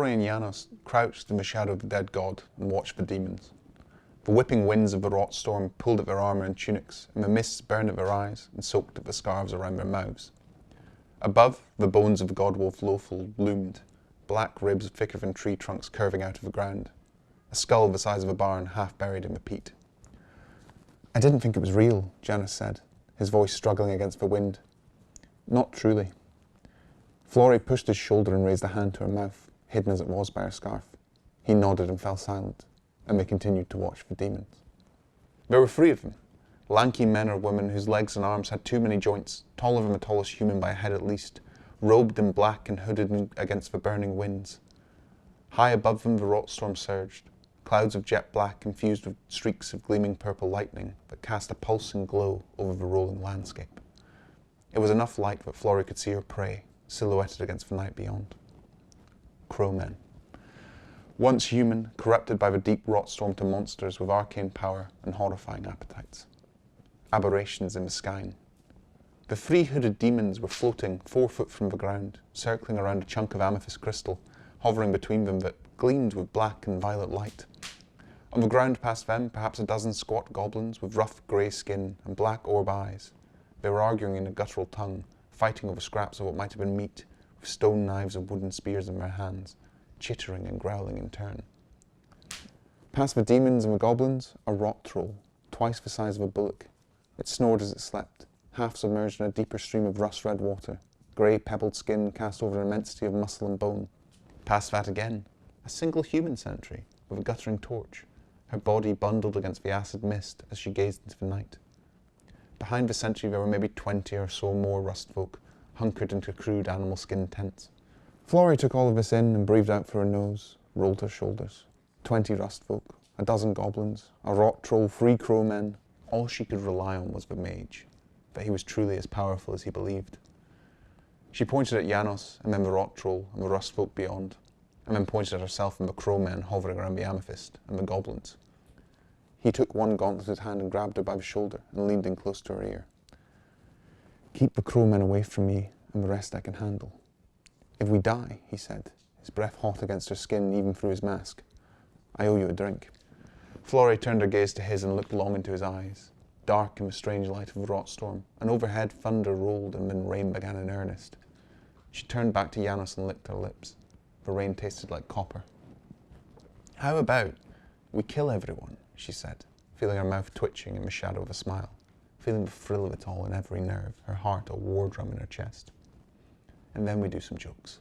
Floré and Janos crouched in the shadow of the dead god and watched the demons. The whipping winds of the ROTSTORM pulled at their armour and tunics, and the mists burned at their eyes and soaked at the scarves around their mouths. Above, the bones of the godwolf Lofel loomed, black ribs thicker than tree trunks curving out of the ground, a skull the size of a barn half buried in the peat. "I didn't think it was real," Janos said, his voice struggling against the wind. "Not truly." Floré pushed his shoulder and raised a hand to her mouth, hidden as it was by her scarf. He nodded and fell silent, and they continued to watch the demons. There were 3 of them, lanky men or women whose legs and arms had too many joints, taller than the tallest human by a head at least, robed in black and hooded against the burning winds. High above them the ROTSTORM surged, clouds of jet black infused with streaks of gleaming purple lightning that cast a pulsing glow over the rolling landscape. It was enough light that Floré could see her prey, silhouetted against the night beyond. Crowmen. Once human, corrupted by the deep ROTSTORM to monsters with arcane power and horrifying appetites. Aberrations in the sky. The 3 hooded demons were floating 4 foot from the ground, circling around a chunk of amethyst crystal, hovering between them that gleamed with black and violet light. On the ground past them, perhaps a dozen squat goblins with rough grey skin and black orb eyes. They were arguing in a guttural tongue, fighting over scraps of what might have been meat, with stone knives and wooden spears in their hands, chittering and growling in turn. Past the demons and the goblins, a rot troll, twice the size of a bullock. It snored as it slept, half submerged in a deeper stream of rust-red water, grey pebbled skin cast over an immensity of muscle and bone. Past that again, a single human sentry with a guttering torch, her body bundled against the acid mist as she gazed into the night. Behind the sentry there were maybe 20 or so more rust folk, hunkered into crude animal skin tents. Floré took all of this in and breathed out through her nose, rolled her shoulders. 20 rust folk, a dozen goblins, a rot troll, 3 crowmen. All she could rely on was the mage, but he was truly as powerful as he believed. She pointed at Janos, and then the rot troll and the rust folk beyond, and then pointed at herself and the crowmen hovering around the amethyst and the goblins. He took one gauntleted hand and grabbed her by the shoulder and leaned in close to her ear. "Keep the crowmen away from me, and the rest I can handle. If we die," he said, his breath hot against her skin even through his mask, "I owe you a drink." Floré turned her gaze to his and looked long into his eyes, dark in the strange light of the ROTSTORM, and overhead thunder rolled and then rain began in earnest. She turned back to Janos and licked her lips. The rain tasted like copper. "How about we kill everyone?" she said, feeling her mouth twitching in the shadow of a smile, feeling the thrill of it all in every nerve, her heart a war drum in her chest. "And then we do some jokes."